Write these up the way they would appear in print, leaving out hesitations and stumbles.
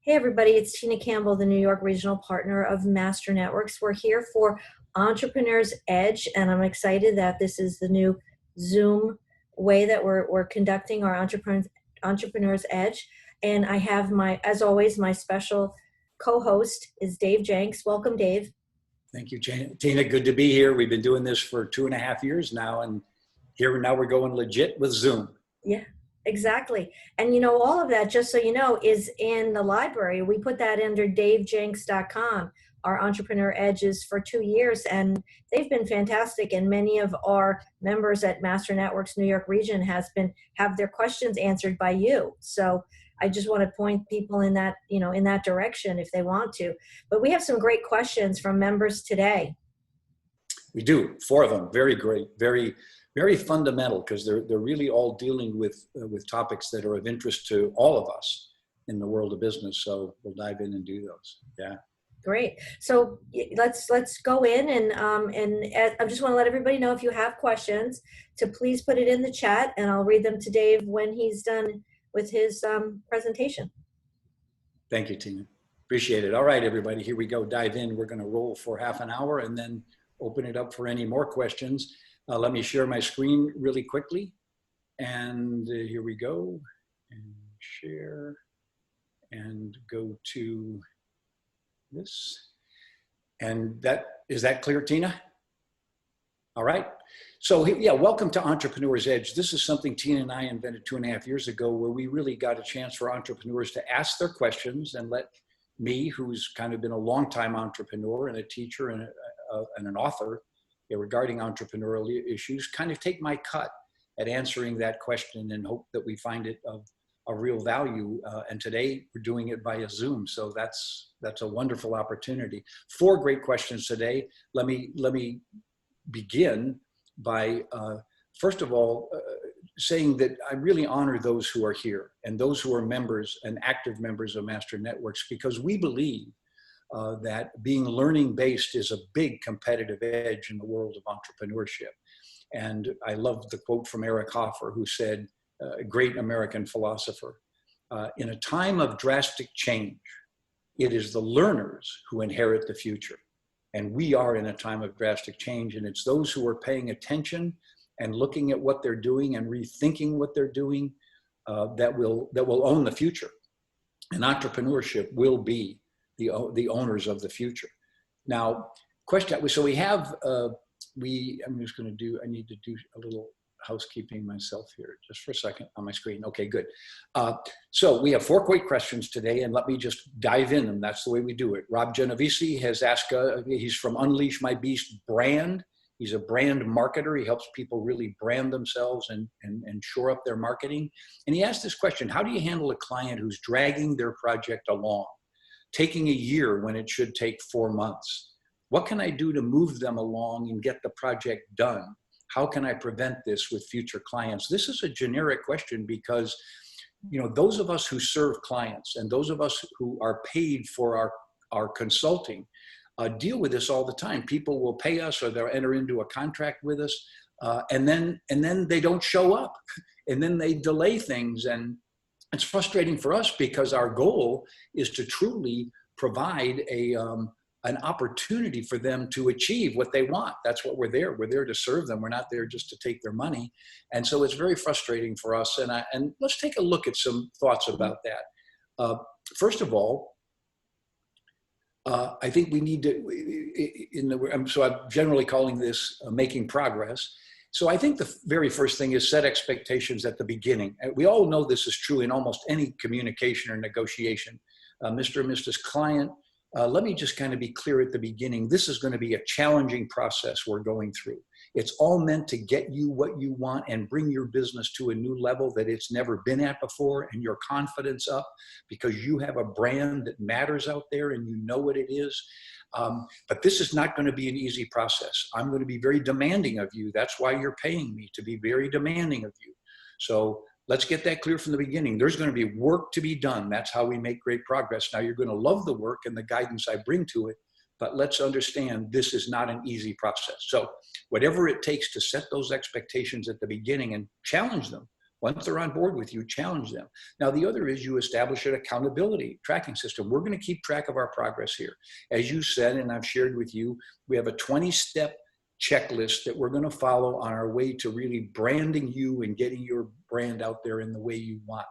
Hey everybody, it's Tina Campbell, the New York Regional Partner of Master Networks. We're here for Entrepreneur's Edge, and I'm excited that this is the new Zoom way that we're conducting our Entrepreneur's Edge. And I have as always, my special co-host is Dave Jenks. Welcome, Dave. Thank you, Tina. Good to be here. We've been doing this for 2.5 years now, and now we're going legit with Zoom. Yeah. Exactly. And all of that, just so you know, is in the library. We put that under davejenks.com. Our Entrepreneur Edges for 2 years, and they've been fantastic. And many of our members at Master Networks New York region have their questions answered by you. So I just want to point people in that, in that direction if they want to. But we have some great questions from members today. We do, 4 of them. Very great, very fundamental, because they're really all dealing with topics that are of interest to all of us in the world of business. So we'll dive in and do those. Yeah. Great. So let's go in and I just want to let everybody know, if you have questions, to please put it in the chat, and I'll read them to Dave when he's done with his presentation. Thank you, Tina. Appreciate it. All right, everybody, here we go. Dive in. We're going to roll for half an hour and then open it up for any more questions. Let me share my screen really quickly. And here we go. And share. And go to this. And is that clear, Tina? All right. So yeah, welcome to Entrepreneur's Edge. This is something Tina and I invented 2.5 years ago, where we really got a chance for entrepreneurs to ask their questions and let me, who's kind of been a longtime entrepreneur and a teacher and an author regarding entrepreneurial issues, kind of take my cut at answering that question and hope that we find it of real value. And today we're doing it via Zoom. So that's a wonderful opportunity. 4 great questions today. Let me begin by, first of all, saying that I really honor those who are here and those who are members and active members of Master Networks, because we believe that being learning-based is a big competitive edge in the world of entrepreneurship. And I love the quote from Eric Hoffer, who said, a great American philosopher, in a time of drastic change, it is the learners who inherit the future. And we are in a time of drastic change, and it's those who are paying attention and looking at what they're doing and rethinking what they're doing that will own the future. And entrepreneurship will be the owners of the future. Now, question. So we have I need to do a little housekeeping myself here just for a second on my screen. Okay, good. So we have 4 quick questions today, and let me just dive in, and that's the way we do it. Rob Genovese has asked, he's from Unleash My Beast brand. He's a brand marketer. He helps people really brand themselves and shore up their marketing. And he asked this question: how do you handle a client who's dragging their project along, taking a year when it should take 4 months? What can I do to move them along and get the project done? How can I prevent this with future clients? This is a generic question because, those of us who serve clients and those of us who are paid for our consulting deal with this all the time. People will pay us, or they'll enter into a contract with us, and then they don't show up, and then they delay things. And it's frustrating for us because our goal is to truly provide an opportunity for them to achieve what they want. That's what we're there. We're there to serve them. We're not there just to take their money. And so it's very frustrating for us. And let's take a look at some thoughts about that. First of all, I think we need to, so I'm generally calling this making progress. So I think the very first thing is set expectations at the beginning. We all know this is true in almost any communication or negotiation. Mr. and Mrs. Client, let me just kind of be clear at the beginning. This is going to be a challenging process we're going through. It's all meant to get you what you want and bring your business to a new level that it's never been at before, and your confidence up because you have a brand that matters out there and you know what it is. But this is not going to be an easy process. I'm going to be very demanding of you. That's why you're paying me, to be very demanding of you. So let's get that clear from the beginning. There's going to be work to be done. That's how we make great progress. Now, you're going to love the work and the guidance I bring to it, but let's understand this is not an easy process. So whatever it takes to set those expectations at the beginning and challenge them Once they're on board with you, challenge them. Now, the other is you establish an accountability tracking system. We're going to keep track of our progress here. As you said, and I've shared with you, we have a 20-step checklist that we're going to follow on our way to really branding you and getting your brand out there in the way you want.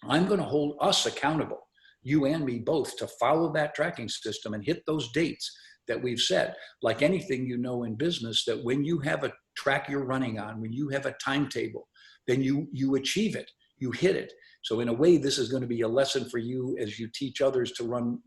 I'm going to hold us accountable, you and me both, to follow that tracking system and hit those dates that we've set. Like anything you know in business, that when you have a track you're running on, when you have a timetable, then you achieve it, you hit it. So in a way, this is going to be a lesson for you as you teach others to run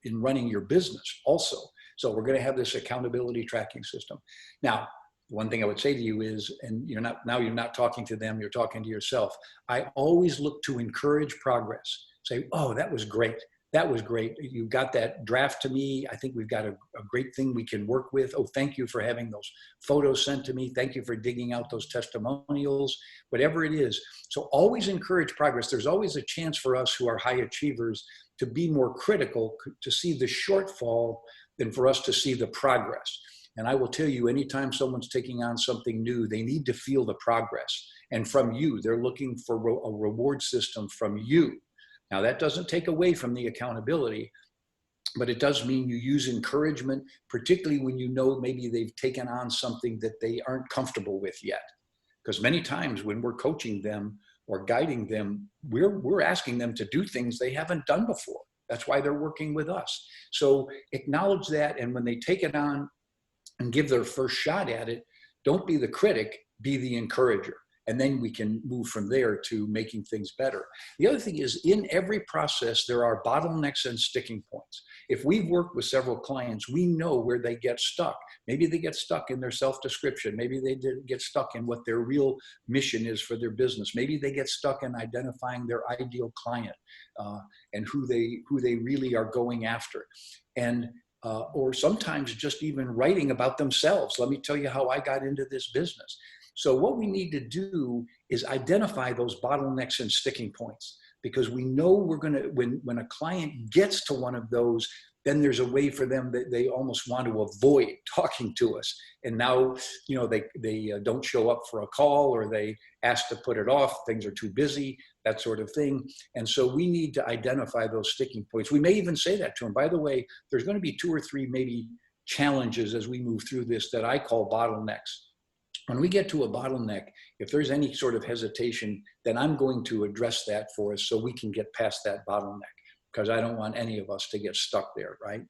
in running your business also. So we're going to have this accountability tracking system. Now, one thing I would say to you is, and you're not talking to them, you're talking to yourself. I always look to encourage progress. Say, oh, that was great. That was great. You got that draft to me. I think we've got a great thing we can work with. Oh, thank you for having those photos sent to me. Thank you for digging out those testimonials, whatever it is. So always encourage progress. There's always a chance for us who are high achievers to be more critical, to see the shortfall than for us to see the progress. And I will tell you, anytime someone's taking on something new, they need to feel the progress. And from you, they're looking for a reward system from you. Now, that doesn't take away from the accountability, but it does mean you use encouragement, particularly when you know maybe they've taken on something that they aren't comfortable with yet. Because many times when we're coaching them or guiding them, we're asking them to do things they haven't done before. That's why they're working with us. So acknowledge that, and when they take it on and give their first shot at it, don't be the critic, be the encourager. And then we can move from there to making things better. The other thing is, in every process, there are bottlenecks and sticking points. If we've worked with several clients, we know where they get stuck. Maybe they get stuck in their self-description. Maybe they get stuck in what their real mission is for their business. Maybe they get stuck in identifying their ideal client and who they really are going after. And or sometimes just even writing about themselves. Let me tell you how I got into this business. So what we need to do is identify those bottlenecks and sticking points, because we know we're going to, when a client gets to one of those, then there's a way for them that they almost want to avoid talking to us. And now, they don't show up for a call, or they ask to put it off. Things are too busy, that sort of thing. And so we need to identify those sticking points. We may even say that to them. By the way, there's going to be 2 or 3 maybe challenges as we move through this that I call bottlenecks. When we get to a bottleneck, if there's any sort of hesitation, then I'm going to address that for us so we can get past that bottleneck, because I don't want any of us to get stuck there, right?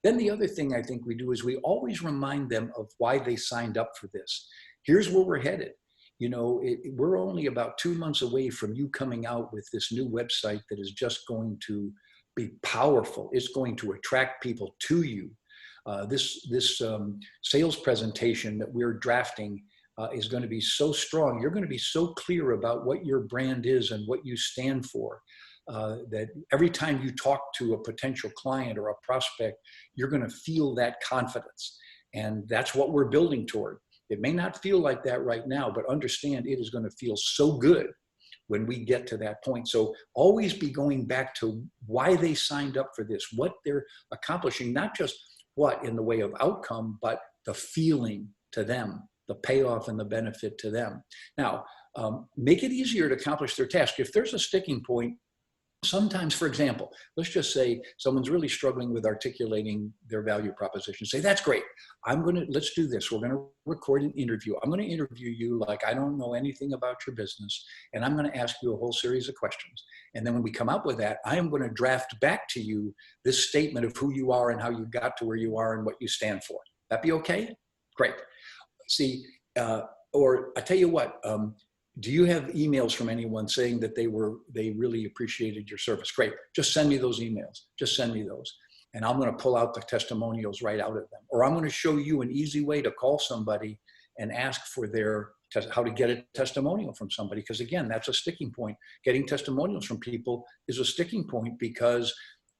Then the other thing I think we do is we always remind them of why they signed up for this. Here's where we're headed. We're only about 2 months away from you coming out with this new website that is just going to be powerful. It's going to attract people to you. This sales presentation that we're drafting is going to be so strong. You're going to be so clear about what your brand is and what you stand for, that every time you talk to a potential client or a prospect, you're going to feel that confidence. And that's what we're building toward. It may not feel like that right now, but understand it is going to feel so good when we get to that point. So always be going back to why they signed up for this, what they're accomplishing, not just what in the way of outcome, but the feeling to them, the payoff and the benefit to them. Now, make it easier to accomplish their task. If there's a sticking point, sometimes, for example, let's just say someone's really struggling with articulating their value proposition. Say, that's great. Let's do this. We're going to record an interview. I'm going to interview you like I don't know anything about your business. And I'm going to ask you a whole series of questions. And then when we come up with that, I am going to draft back to you this statement of who you are and how you got to where you are and what you stand for. That be okay? Great. See, or I tell you what, do you have emails from anyone saying that they really appreciated your service? Great. Just send me those emails. Just send me those. And I'm going to pull out the testimonials right out of them. Or I'm going to show you an easy way to call somebody and ask for how to get a testimonial from somebody. Because again, that's a sticking point. Getting testimonials from people is a sticking point because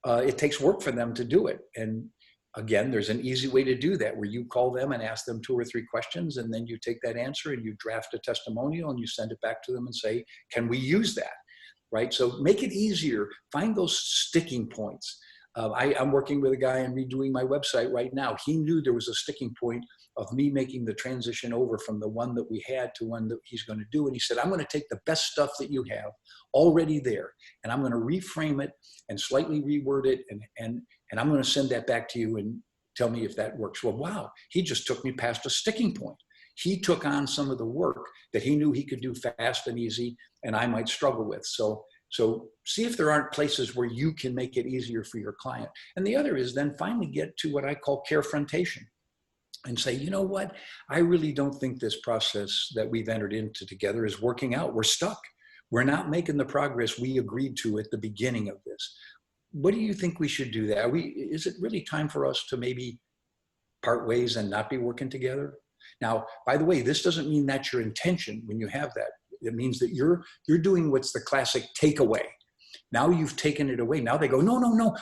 it takes work for them to do it. And again, there's an easy way to do that where you call them and ask them 2 or 3 questions, and then you take that answer and you draft a testimonial and you send it back to them and say, can we use that? Right? So make it easier. Find those sticking points. I'm working with a guy and redoing my website right now. He knew there was a sticking point of me making the transition over from the one that we had to one that he's going to do. And he said, I'm going to take the best stuff that you have already there, and I'm going to reframe it and slightly reword it. And I'm going to send that back to you and tell me if that works. Well, wow, he just took me past a sticking point. He took on some of the work that he knew he could do fast and easy, and I might struggle with. So see if there aren't places where you can make it easier for your client. And the other is then finally get to what I call carefrontation and say, you know what, I really don't think this process that we've entered into together is working out. We're stuck. We're not making the progress we agreed to at the beginning of this. What do you think we should do that? Is it really time for us to maybe part ways and not be working together? Now, by the way, this doesn't mean that's your intention when you have that. It means that you're doing what's the classic takeaway. Now you've taken it away. Now they go, no,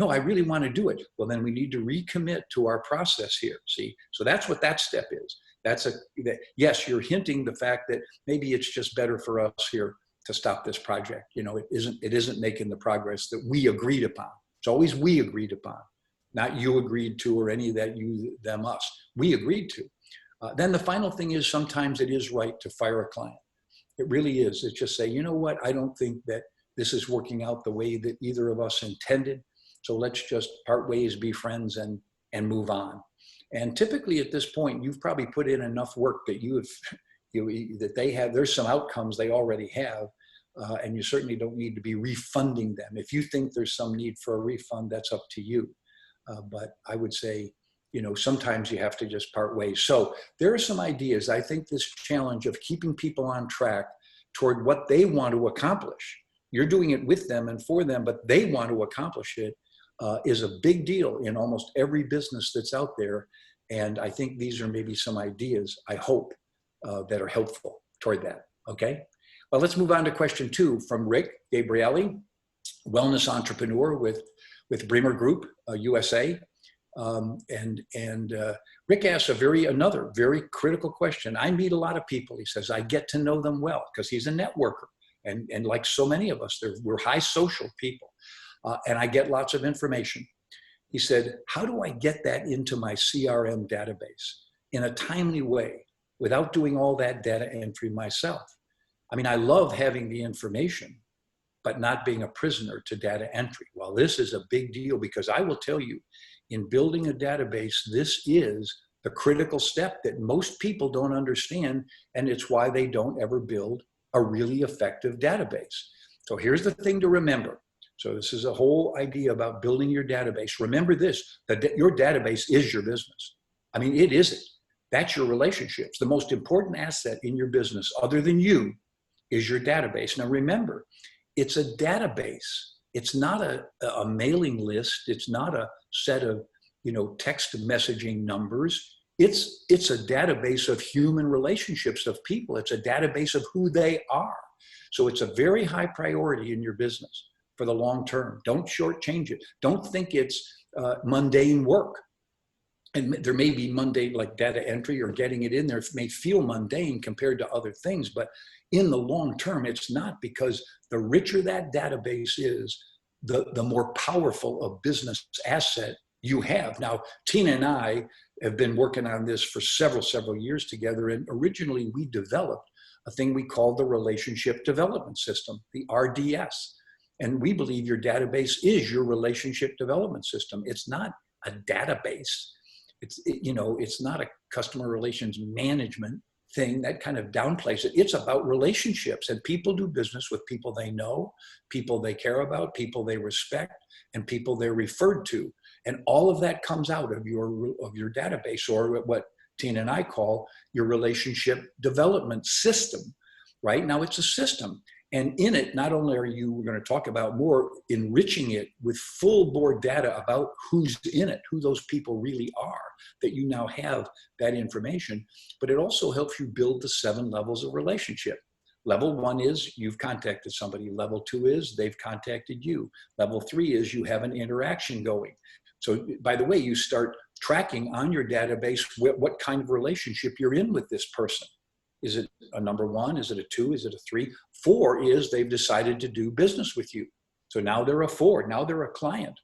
I really want to do it. Well, then we need to recommit to our process here. See, so that's what that step is. Yes, you're hinting the fact that maybe it's just better for us here to stop this project. You know, it isn't making the progress that we agreed upon. It's always we agreed upon, not you agreed to or any of that you, them, us. We agreed to. Then the final thing is sometimes it is right to fire a client. It really is. It's just say, you know what, I don't think that this is working out the way that either of us intended. So let's just part ways, be friends, and move on. And typically at this point, you've probably put in enough work that that they have, there's some outcomes they already have. And you certainly don't need to be refunding them. If you think there's some need for a refund, that's up to you. But I would say, you know, sometimes you have to just part ways. So there are some ideas. I think this challenge of keeping people on track toward what they want to accomplish, you're doing it with them and for them, but they want to accomplish it, is a big deal in almost every business that's out there. And I think these are maybe some ideas, I hope, that are helpful toward that. Okay. Well, let's move on to question 2 from Rick Gabrielli, wellness entrepreneur with Bremer Group, USA. Rick asks another very critical question. I meet a lot of people. He says, I get to know them well because he's a networker. And like so many of us, we're high social people. And I get lots of information. He said, how do I get that into my CRM database in a timely way without doing all that data entry myself? I mean, I love having the information, but not being a prisoner to data entry. Well, this is a big deal because I will tell you, in building a database, this is the critical step that most people don't understand, and it's why they don't ever build a really effective database. So here's the thing to remember. So this is a whole idea about building your database. Remember this, that your database is your business. I mean, it isn't. That's your relationships. The most important asset in your business, other than you, is your database. Now remember, it's a database. It's not a mailing list. It's not a set of, you know, text messaging numbers. It's a database of human relationships of people. It's a database of who they are. So it's a very high priority in your business for the long term. Don't shortchange it. Don't think it's mundane work. And there may be mundane, like data entry or getting it in there may feel mundane compared to other things, but in the long term, it's not, because the richer that database is, the more powerful a business asset you have. Now, Tina and I have been working on this for several years together. And originally we developed a thing we called the Relationship Development System, the RDS. And we believe your database is your relationship development system. It's not a database. It's not a customer relations management thing that kind of downplays it. It's about relationships, and people do business with people they know, people they care about, people they respect, and people they're referred to. And all of that comes out of your database, or what Tina and I call your relationship development system. Right now, it's a system. And in it, not only are we're going to talk about more, enriching it with full board data about who's in it, who those people really are, that you now have that information, but it also helps you build the 7 levels of relationship. Level 1 is you've contacted somebody. Level 2 is they've contacted you. Level 3 is you have an interaction going. So by the way, you start tracking on your database what kind of relationship you're in with this person. Is it a number 1? Is it a 2? Is it a 3? 4 is they've decided to do business with you. So now they're a 4. Now they're a client.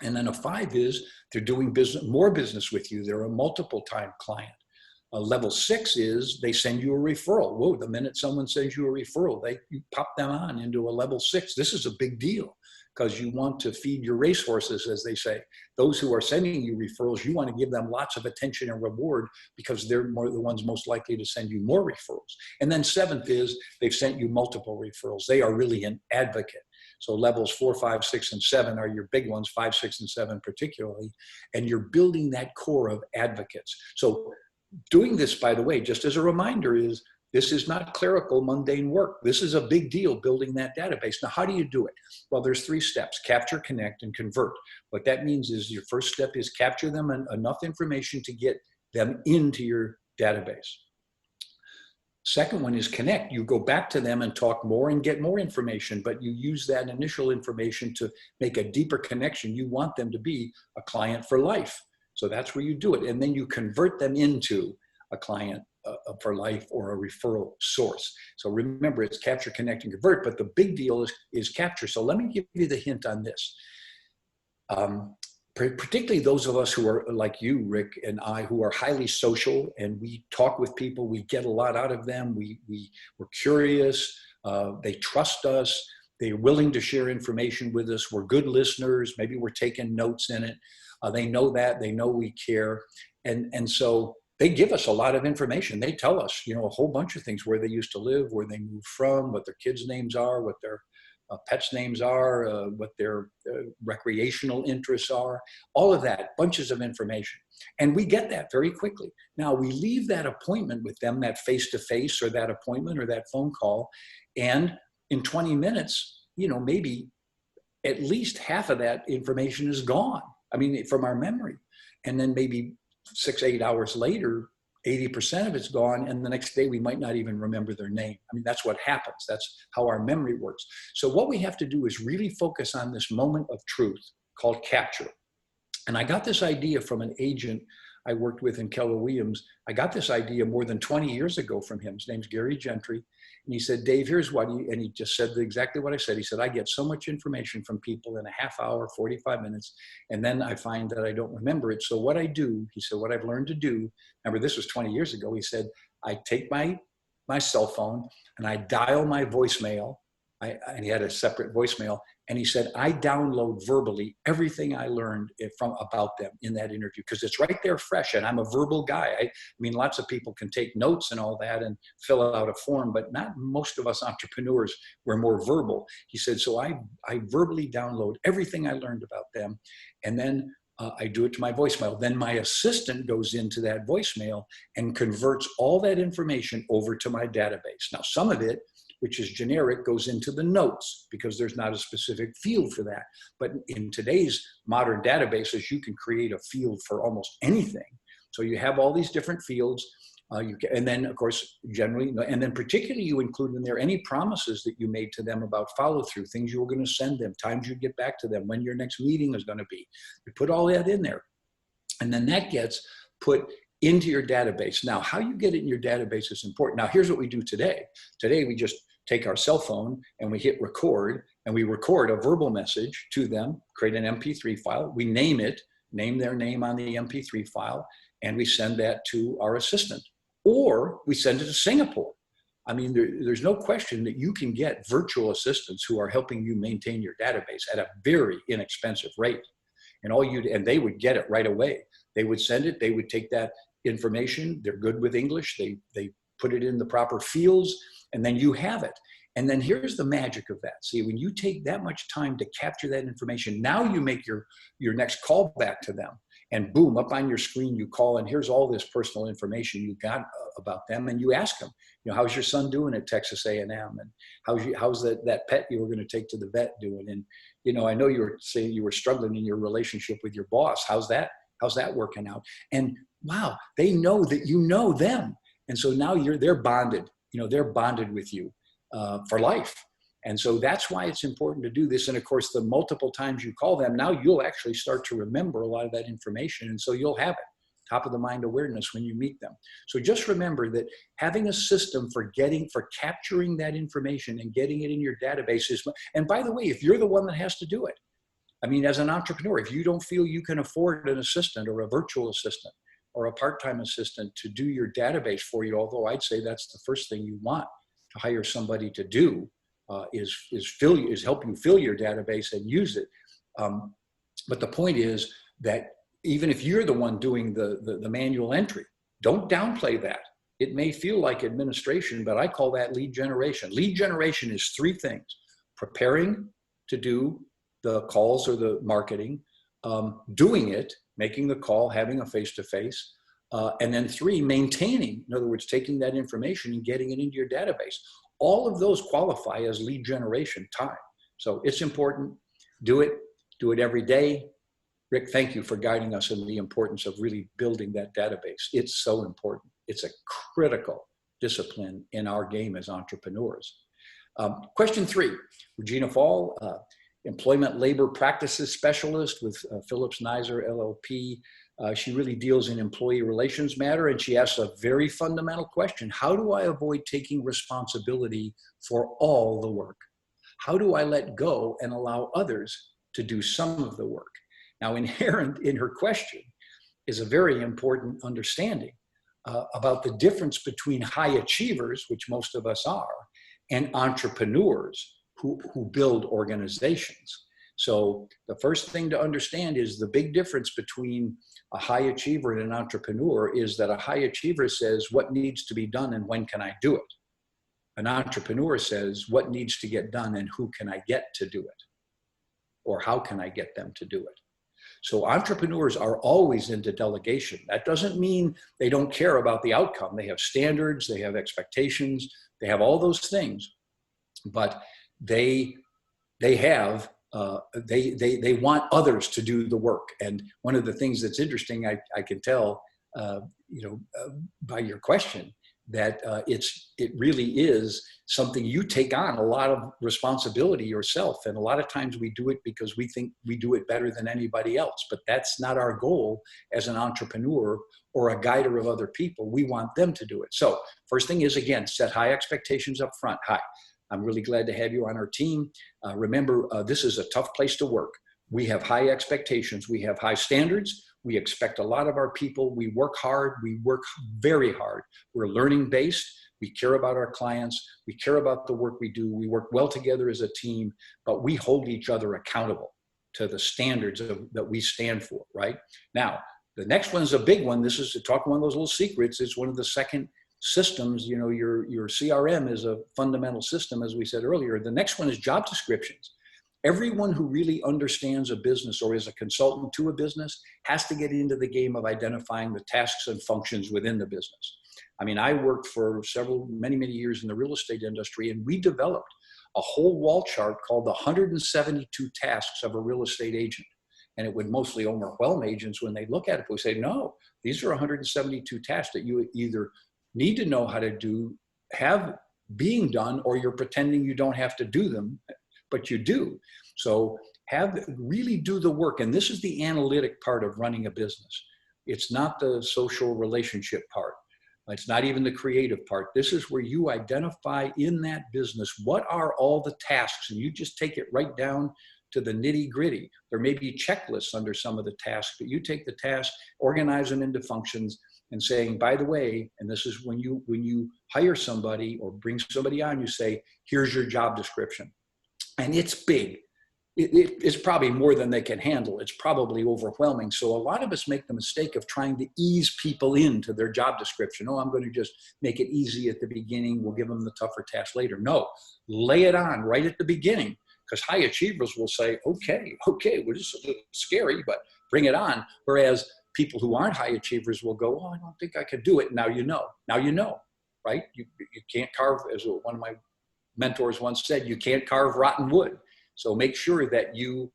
And then a 5 is they're doing business, more business with you. They're a multiple time client. A level 6 is they send you a referral. Whoa, the minute someone sends you a referral, you pop them on into a level 6. This is a big deal because you want to feed your racehorses, as they say. Those who are sending you referrals, you want to give them lots of attention and reward because they're the ones most likely to send you more referrals. And then 7th is they've sent you multiple referrals. They are really an advocate. So levels 4, 5, 6, and 7 are your big ones, 5, 6, and 7 particularly. And you're building that core of advocates. So doing this, by the way, just as a reminder, this is not clerical, mundane work. This is a big deal, building that database. Now, how do you do it? Well, there's 3 steps: capture, connect, and convert. What that means is your first step is capture them enough information to get them into your database. Second one is connect. You go back to them and talk more and get more information, but you use that initial information to make a deeper connection. You want them to be a client for life. So that's where you do it. And then you convert them into a client for life or a referral source. So remember, it's capture, connect, and convert, but the big deal is capture. So let me give you the hint on this. Particularly those of us who are like you, Rick, and I, who are highly social and we talk with people, we get a lot out of them. We're curious, they trust us, they're willing to share information with us. We're good listeners, maybe we're taking notes in it. They know that, they know we care. And so they give us a lot of information. They tell us, a whole bunch of things: where they used to live, where they moved from, what their kids' names are, what their pets' names are, what their recreational interests are, all of that, bunches of information. And we get that very quickly. Now we leave that appointment with them, that face-to-face or that appointment or that phone call, and in 20 minutes, maybe at least half of that information is gone. I mean, from our memory. And then maybe 6, 8 hours later, 80% of it's gone, and the next day we might not even remember their name. I mean, that's what happens. That's how our memory works. So what we have to do is really focus on this moment of truth called capture. And I got this idea from an agent I worked with in Keller Williams. I got this idea more than 20 years ago from him. His name's Gary Gentry. And he said, Dave, here's what, and he just said exactly what I said. He said, I get so much information from people in a half hour, 45 minutes, and then I find that I don't remember it. So what I do, he said, what I've learned to do, remember this was 20 years ago, he said, I take my cell phone and I dial my voicemail. And he had a separate voicemail. And he said, I download verbally everything I learned about them in that interview, because it's right there fresh. And I'm a verbal guy. I mean, lots of people can take notes and all that and fill out a form, but not most of us entrepreneurs, we're more verbal. He said, so I verbally download everything I learned about them. And then I do it to my voicemail. Then my assistant goes into that voicemail and converts all that information over to my database. Now, some of it, which is generic, goes into the notes because there's not a specific field for that. But in today's modern databases, you can create a field for almost anything. So you have all these different fields. And then, of course, generally, and then particularly you include in there any promises that you made to them about follow-through, things you were going to send them, times you get back to them, when your next meeting is going to be. You put all that in there. And then that gets put into your database. Now, how you get it in your database is important. Now, here's what we do today. Today, we just take our cell phone and we hit record, and we record a verbal message to them, create an MP3 file. We name it, name their name on the MP3 file, and we send that to our assistant. Or we send it to Singapore. I mean, there's no question that you can get virtual assistants who are helping you maintain your database at a very inexpensive rate. And they would get it right away. They would send it, they would take that information, they're good with English, they put it in the proper fields, and then you have it. And then here's the magic of that. See, when you take that much time to capture that information, now you make your next call back to them. And boom, up on your screen, you call, and here's all this personal information you got about them. And you ask them, how's your son doing at Texas A&M? And how's that pet you were going to take to the vet doing? And, I know you were saying you were struggling in your relationship with your boss. How's that working out? And wow, they know that you know them. And so now they're bonded. They're bonded with you for life. And so that's why it's important to do this. And of course, the multiple times you call them, now you'll actually start to remember a lot of that information. And so you'll have it, top of the mind awareness when you meet them. So just remember that having a system for capturing that information and getting it in your database is, and by the way, if you're the one that has to do it, I mean, as an entrepreneur, if you don't feel you can afford an assistant or a virtual assistant or a part-time assistant to do your database for you, although I'd say that's the first thing you want to hire somebody to do, is help you fill your database and use it. But the point is that even if you're the one doing the manual entry, don't downplay that. It may feel like administration, but I call that lead generation. Lead generation is three things: preparing to do the calls or the marketing, doing it, making the call, having a face-to-face, and then three, maintaining, in other words, taking that information and getting it into your database. All of those qualify as lead generation time. So it's important. Do it every day. Rick, thank you for guiding us in the importance of really building that database. It's so important. It's a critical discipline in our game as entrepreneurs. Question 3, Regina Fall, Employment Labor Practices Specialist with Phillips Nizer LLP. She really deals in employee relations matter, and she asks a very fundamental question. How do I avoid taking responsibility for all the work? How do I let go and allow others to do some of the work? Now, inherent in her question is a very important understanding about the difference between high achievers, which most of us are, and entrepreneurs who build organizations. So the first thing to understand is the big difference between a high achiever and an entrepreneur is that a high achiever says, what needs to be done and when can I do it? An entrepreneur says, what needs to get done and who can I get to do it? Or how can I get them to do it? So entrepreneurs are always into delegation. That doesn't mean they don't care about the outcome. They have standards, they have expectations, they have all those things, but they want others to do the work. And one of the things that's interesting, I can tell, by your question, that it really is something you take on a lot of responsibility yourself. And a lot of times we do it because we think we do it better than anybody else, but that's not our goal as an entrepreneur or a guider of other people. We want them to do it. So first thing is, again, set high expectations up front. Hi, I'm really glad to have you on our team. Remember, this is a tough place to work. We have high expectations. We have high standards. We expect a lot of our people. We work hard. We work very hard. We're learning based. We care about our clients. We care about the work we do. We work well together as a team, but we hold each other accountable to the standards that we stand for, right? Now, the next one is a big one. This is to talk one of those little secrets. It's one of the second systems. You know, your CRM is a fundamental system, as we said earlier. The next one is job descriptions. Everyone who really understands a business or is a consultant to a business has to get into the game of identifying the tasks and functions within the business. I mean, I worked for many years in the real estate industry, and we developed a whole wall chart called the 172 tasks of a real estate agent. And it would mostly overwhelm agents when they look at it. We say, no, these are 172 tasks that you either need to know how to do, have being done, or you're pretending you don't have to do them, but you do. So really do the work. And this is the analytic part of running a business. It's not the social relationship part. It's not even the creative part. This is where you identify in that business, what are all the tasks? And you just take it right down to the nitty gritty. There may be checklists under some of the tasks, but you take the tasks, organize them into functions, and saying, by the way, and this is when you hire somebody or bring somebody on, you say, here's your job description. And it's big. It's probably more than they can handle. It's probably overwhelming. So a lot of us make the mistake of trying to ease people into their job description. Oh, I'm going to just make it easy at the beginning. We'll give them the tougher tasks later. No, lay it on right at the beginning, because high achievers will say, okay, well, this is a little scary, but bring it on. Whereas people who aren't high achievers will go, oh, I don't think I could do it. Now you know, right? You can't carve, as one of my mentors once said, you can't carve rotten wood. So make sure that you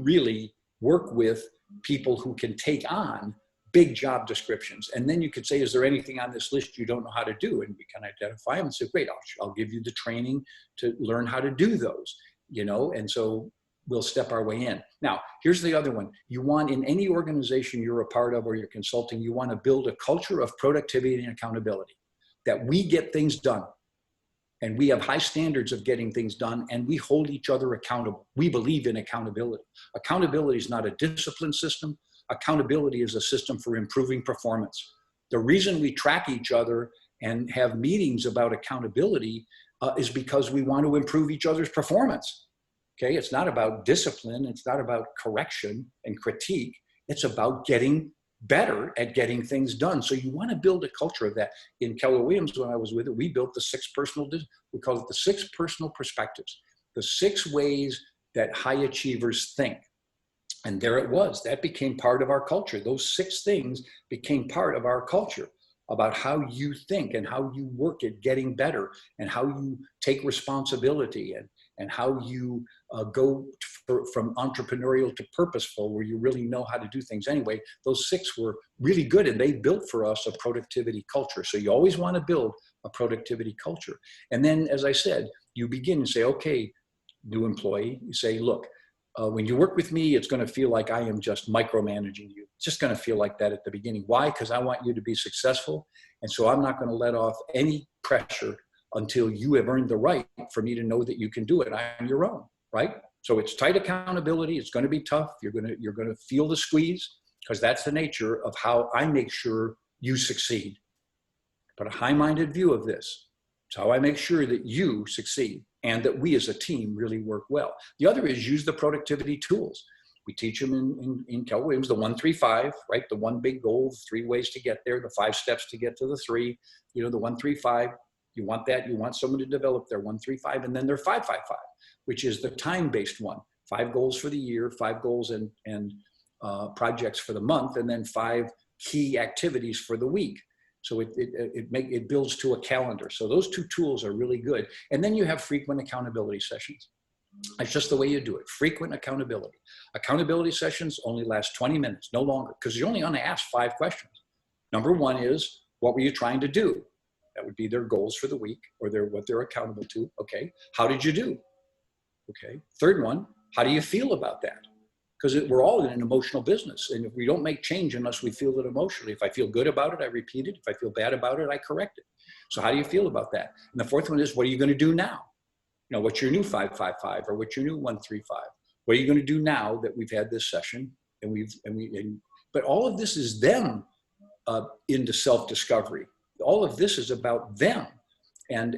really work with people who can take on big job descriptions. And then you could say, is there anything on this list you don't know how to do? And we can identify them and say, great, I'll give you the training to learn how to do those, and so we'll step our way in. Now, here's the other one. You want, in any organization you're a part of or you're consulting, you want to build a culture of productivity and accountability, that we get things done. and we have high standards of getting things done, and we hold each other accountable. We believe in accountability. Accountability is not a discipline system. Accountability is a system for improving performance. The reason we track each other and have meetings about accountability is because we want to improve each other's performance. Okay, it's not about discipline. It's not about correction and critique. It's about getting better at getting things done. So you want to build a culture of that. In Keller Williams, when I was with it, we built the we call it the 6 personal perspectives, the 6 ways that high achievers think. And there it was. That became part of our culture. Those 6 things became part of our culture about how you think and how you work at getting better and how you take responsibility and how you go from entrepreneurial to purposeful, where you really know how to do things anyway. Those 6 were really good, and they built for us a productivity culture. So you always want to build a productivity culture. And then, as I said, you begin and say, okay, new employee, you say, look, when you work with me, it's going to feel like I am just micromanaging you. It's just going to feel like that at the beginning. Why? Because I want you to be successful. And so I'm not going to let off any pressure until you have earned the right for me to know that you can do it on your own, right? So it's tight accountability. It's going to be tough. You're going to feel the squeeze, because that's the nature of how I make sure you succeed. But a high-minded view of this, it's how I make sure that you succeed and that we as a team really work well. The other is use the productivity tools. We teach them in Keller Williams, the 1-3-5, right? The 1 big goal, the 3 ways to get there, the 5 steps to get to the 3, the 1-3-5. You want that. You want someone to develop their 1-3-5, and then their 5-5-5, which is the time-based one. 5 goals for the year, 5 goals and projects for the month, and then 5 key activities for the week. So it builds to a calendar. So those 2 tools are really good. And then you have frequent accountability sessions. That's just the way you do it. Frequent accountability. Accountability sessions only last 20 minutes, no longer, because you're only going to ask 5 questions. Number 1 is, what were you trying to do? That would be their goals for the week, or what they're accountable to. Okay. How did you do? Okay. Third one, how do you feel about that? Because we're all in an emotional business. And if we don't make change unless we feel it emotionally, if I feel good about it, I repeat it. If I feel bad about it, I correct it. So how do you feel about that? And the 4th one is, what are you going to do now? What's your new 5-5-5, or what's your new 1-3-5? What are you going to do now that we've had this session? But all of this is them into self-discovery. All of this is about them and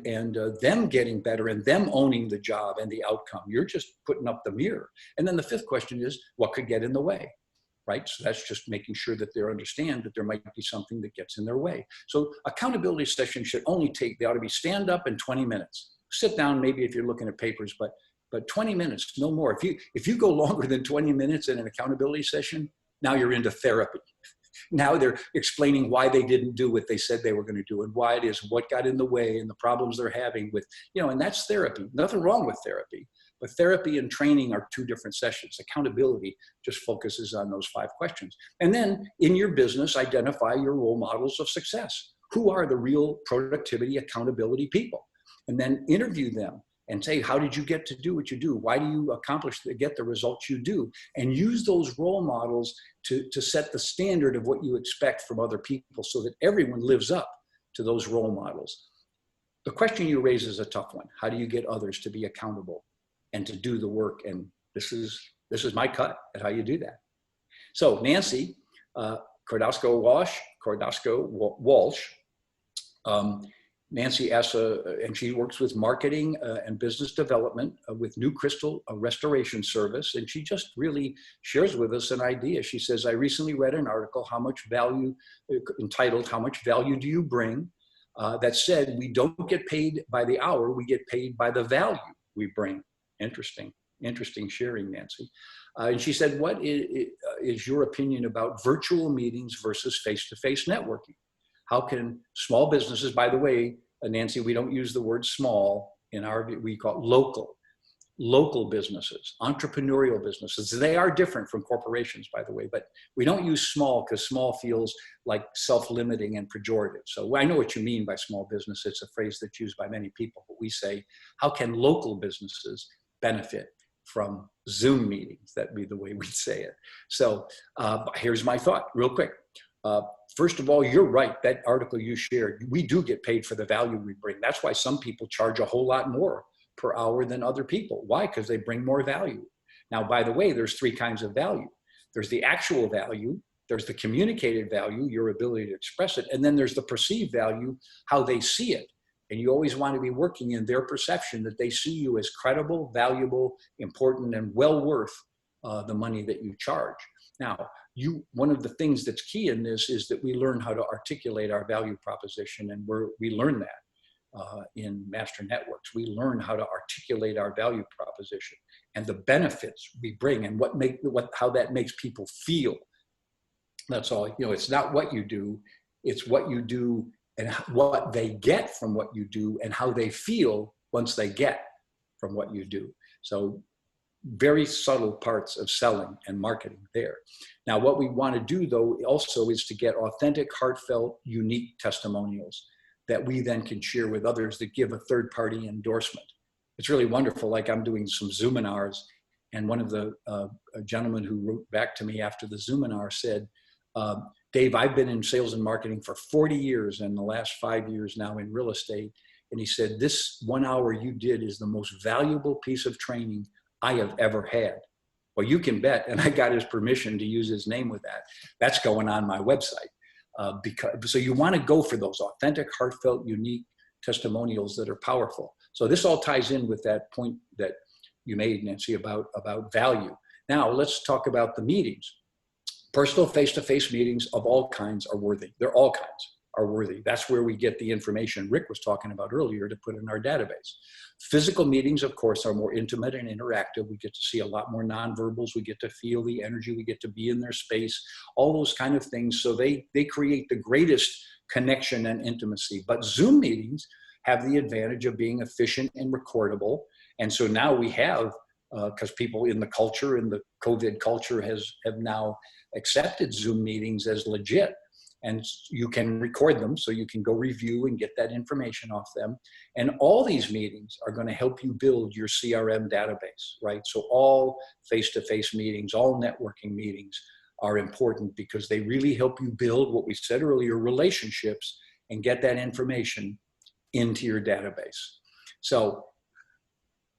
them getting better and them owning the job and the outcome. You're just putting up the mirror. And then the 5th question is, what could get in the way, right? So that's just making sure that they understand that there might be something that gets in their way. So accountability sessions should only they ought to be stand up in 20 minutes. Sit down, maybe if you're looking at papers, but 20 minutes, no more. If you go longer than 20 minutes in an accountability session, now you're into therapy. Now they're explaining why they didn't do what they said they were going to do and why it is, what got in the way and the problems they're having with, and that's therapy. Nothing wrong with therapy, but therapy and training are 2 different sessions. Accountability just focuses on those 5 questions. And then in your business, identify your role models of success. Who are the real productivity, accountability people? And then interview them and say, how did you get to do what you do? Why do you get the results you do? And use those role models to set the standard of what you expect from other people so that everyone lives up to those role models. The question you raise is a tough one. How do you get others to be accountable and to do the work? And this is my cut at how you do that. So Nancy Cordasco-Walsh, Nancy asks, and she works with marketing and business development with New Crystal Restoration Service. And she just really shares with us an idea. She says, I recently read an article, entitled, How Much Value Do You Bring? That said, we don't get paid by the hour, we get paid by the value we bring. Interesting sharing, Nancy. And she said, what is your opinion about virtual meetings versus face-to-face networking? How can small businesses, by the way, Nancy, we don't use the word small we call it local businesses, entrepreneurial businesses. They are different from corporations, by the way, but we don't use small because small feels like self-limiting and pejorative. So I know what you mean by small business. It's a phrase that's used by many people, but we say, how can local businesses benefit from Zoom meetings? That'd be the way we'd say it. So here's my thought real quick. Uh, First of all, you're right. That article you shared, we do get paid for the value we bring. That's why some people charge a whole lot more per hour than other people. Why? Because they bring more value. Now, by the way, there's three kinds of value. There's the actual value, there's the communicated value, your ability to express it, and then there's the perceived value, how they see it. And you always want to be working in their perception that they see you as credible, valuable, important, and well worth the money that you charge. Now, one of the things that's key in this is that we learn how to articulate our value proposition, and we learn that in Master Networks. We learn how to articulate our value proposition and the benefits we bring and how that makes people feel. That's all. It's not what you do, it's what you do and what they get from what you do and how they feel once they get from what you do. So very subtle parts of selling and marketing there. Now, what we want to do, though, also is to get authentic, heartfelt, unique testimonials that we then can share with others that give a third-party endorsement. It's really wonderful. Like I'm doing some Zoominars, and one of the gentlemen who wrote back to me after the Zoominar said, Dave, I've been in sales and marketing for 40 years and the last 5 years now in real estate. And he said, this 1 hour you did is the most valuable piece of training I have ever had. Well, you can bet, and I got his permission to use his name with that. That's going on my website. So you want to go for those authentic, heartfelt, unique testimonials that are powerful. So this all ties in with that point that you made, Nancy, about value. Now let's talk about the meetings. Personal face-to-face meetings of all kinds are worthy. They're all kinds are worthy. That's where we get the information Rick was talking about earlier to put in our database. Physical meetings, of course, are more intimate and interactive. We get to see a lot more nonverbals. We get to feel the energy. We get to be in their space, all those kind of things. So they create the greatest connection and intimacy. But Zoom meetings have the advantage of being efficient and recordable. And so now we have, because people in the culture, in the COVID culture, have now accepted Zoom meetings as legit. And you can record them so you can go review and get that information off them. And all these meetings are going to help you build your CRM database, right? So all face-to-face meetings, all networking meetings are important because they really help you build what we said earlier, relationships, and get that information into your database. So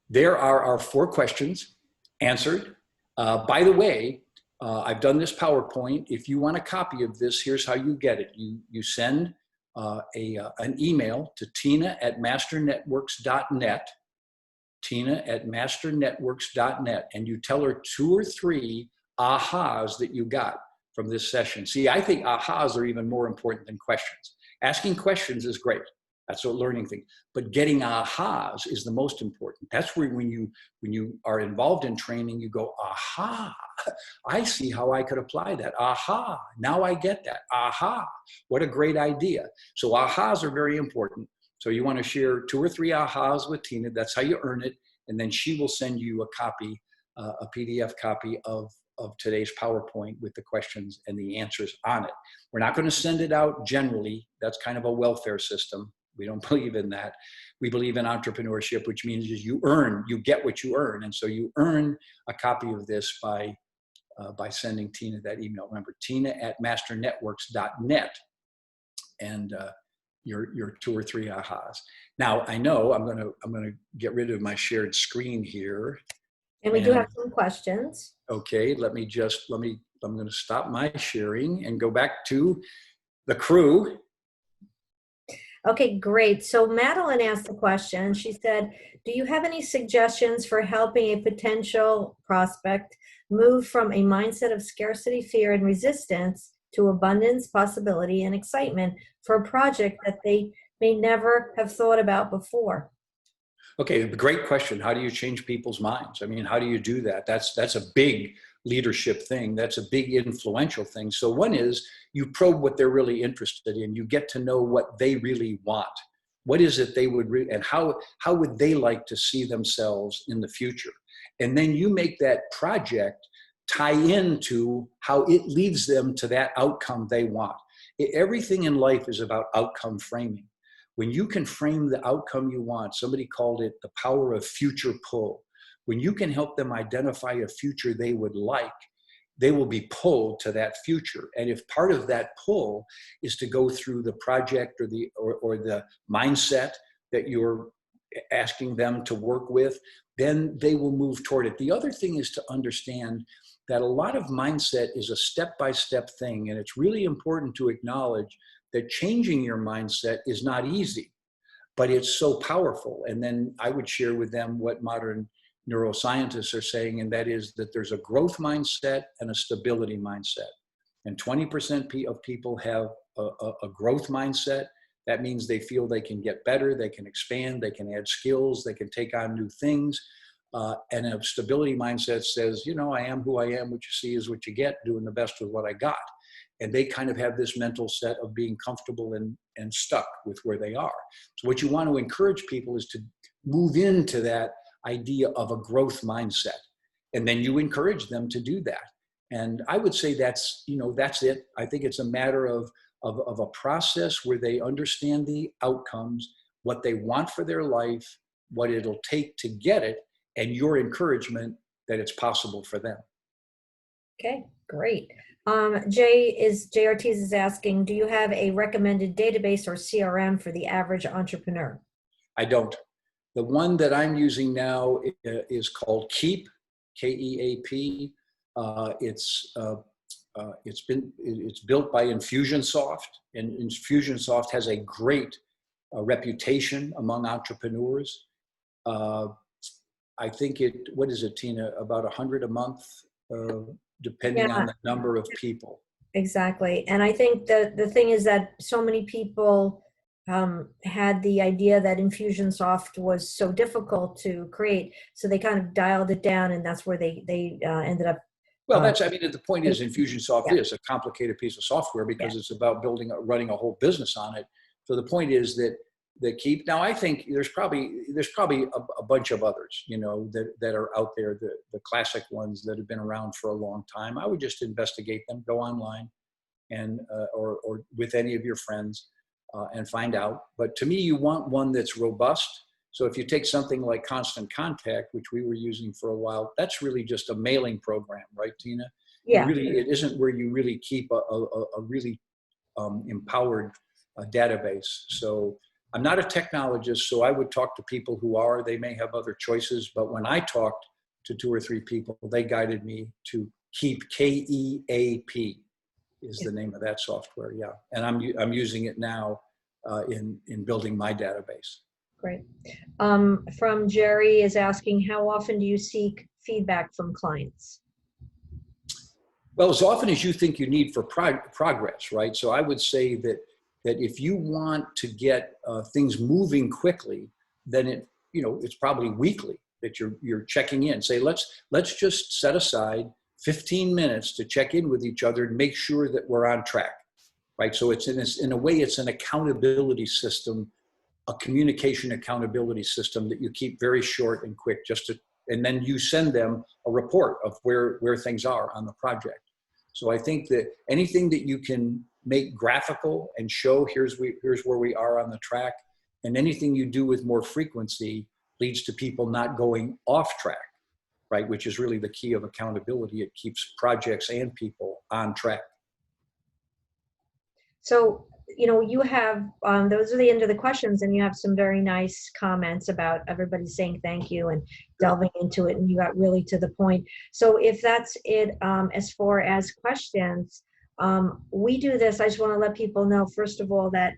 there are our 4 questions answered. By the way, I've done this PowerPoint. If you want a copy of this, here's how you get it. You send an email to tina@masternetworks.net, tina@masternetworks.net, and you tell her 2 or 3 ahas that you got from this session. See, I think ahas are even more important than questions. Asking questions is great. That's a learning thing. But getting ahas is the most important. That's where when you are involved in training, you go, aha, I see how I could apply that. Aha, now I get that. Aha, what a great idea. So ahas are very important. So you want to share 2 or 3 ahas with Tina. That's how you earn it. And then she will send you a copy, a PDF copy of today's PowerPoint with the questions and the answers on it. We're not going to send it out generally. That's kind of a welfare system. We don't believe in that. We believe in entrepreneurship, which means you get what you earn. And so you earn a copy of this by sending Tina that email. Remember, tina@masternetworks.net, and your 2 or 3 ahas. Now I know I'm gonna get rid of my shared screen here. And we do have some questions. Okay, I'm gonna stop my sharing and go back to the crew. Okay, great. So Madeline asked a question. She said, do you have any suggestions for helping a potential prospect move from a mindset of scarcity, fear, and resistance to abundance, possibility, and excitement for a project that they may never have thought about before? Okay, great question. How do you change people's minds? I mean, how do you do that? That's a big leadership thing. That's a big influential thing. So one is you probe what they're really interested in. You get to know what they really want. What is it they would and how would they like to see themselves in the future? And then you make that project tie into how it leads them to that outcome they want. Everything in life is about outcome framing. When you can frame the outcome you want, somebody called it the power of future pull. When you can help them identify a future they would like, they will be pulled to that future. And if part of that pull is to go through the project or the mindset that you're asking them to work with, then they will move toward it. The other thing is to understand that a lot of mindset is a step-by-step thing. And it's really important to acknowledge that changing your mindset is not easy, but it's so powerful. And then I would share with them what modern neuroscientists are saying, and that is that there's a growth mindset and a stability mindset. And 20% of people have a growth mindset. That means they feel they can get better, they can expand, they can add skills, they can take on new things. And a stability mindset says, you know, I am who I am, what you see is what you get, doing the best with what I got. And they kind of have this mental set of being comfortable and stuck with where they are. So what you want to encourage people is to move into that idea of a growth mindset. And then you encourage them to do that. And I would say that's it. I think it's a matter of a process where they understand the outcomes, what they want for their life, what it'll take to get it, and your encouragement that it's possible for them. Okay, great. Jay Ortiz is asking, do you have a recommended database or CRM for the average entrepreneur? I don't. The one that I'm using now is called Keep, K-E-A-P. It's built by Infusionsoft, and Infusionsoft has a great reputation among entrepreneurs. I think what is it, Tina? About 100 a month, depending on the number of people. Exactly. And I think the thing is that so many people had the idea that Infusionsoft was so difficult to create, so they kind of dialed it down, and that's where they ended up. Well, the point is Infusionsoft is a complicated piece of software because it's about running a whole business on it. So the point is that Keep. Now, I think there's probably a bunch of others, that are out there, the classic ones that have been around for a long time. I would just investigate them, go online, and or with any of your friends, and find out. But to me, you want one that's robust. So if you take something like Constant Contact, which we were using for a while, that's really just a mailing program, right, Tina? Yeah. It isn't where you really keep a really empowered database. So I'm not a technologist, so I would talk to people who are. They may have other choices, but when I talked to 2 or 3 people, they guided me to Keep, K-E-A-P is the name of that software, yeah. And I'm using it now in building my database. Great. From Jerry is asking, how often do you seek feedback from clients? Well, as often as you think you need for progress, right? So I would say that if you want to get things moving quickly, then it's probably weekly that you're checking in. Say, let's just set aside 15 minutes to check in with each other and make sure that we're on track, right? So it's in a way, it's an accountability system, a communication accountability system that you keep very short and quick, and then you send them a report of where things are on the project. So I think that anything that you can make graphical and show here's where we are on the track, and anything you do with more frequency leads to people not going off track, right? Which is really the key of accountability. It keeps projects and people on track. So, you have, those are the end of the questions, and you have some very nice comments about everybody saying thank you and delving into it, and you got really to the point. So if that's it, as far as questions, we do this. I just want to let people know, first of all, that,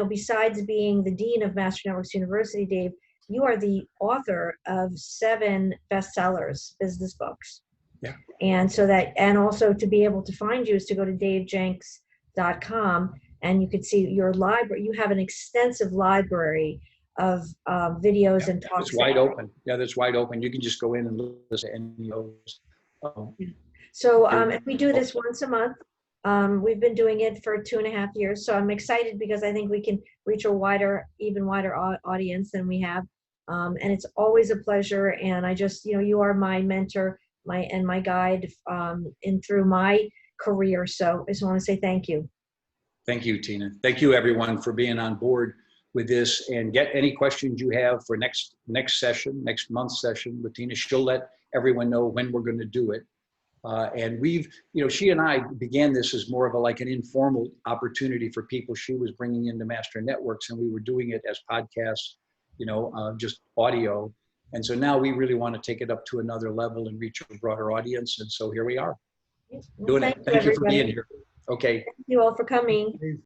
besides being the Dean of Master Networks University, Dave, you are the author of 7 bestsellers, business books. Yeah. And also to be able to find you is to go to davejenks.com, and you can see your library. You have an extensive library of videos and talks. It's wide open. Yeah, that's wide open. You can just go in and listen to any of those. So if we do this once a month, we've been doing it for 2.5 years. So I'm excited because I think we can reach a even wider audience than we have. And it's always a pleasure. And I just, you are my mentor, my guide through my career. So I just want to say thank you. Thank you, Tina. Thank you, everyone, for being on board with this. And get any questions you have for next month's session with Tina. She'll let everyone know when we're going to do it. And we've, you know, she and I began this as more of a, like an informal opportunity for people she was bringing into Master Networks, and we were doing it as podcasts, you know, just audio. And so now we really want to take it up to another level and reach a broader audience. And so here we are Well, doing thank it. you, Thank you for being everybody. here. Okay. Thank you all for coming.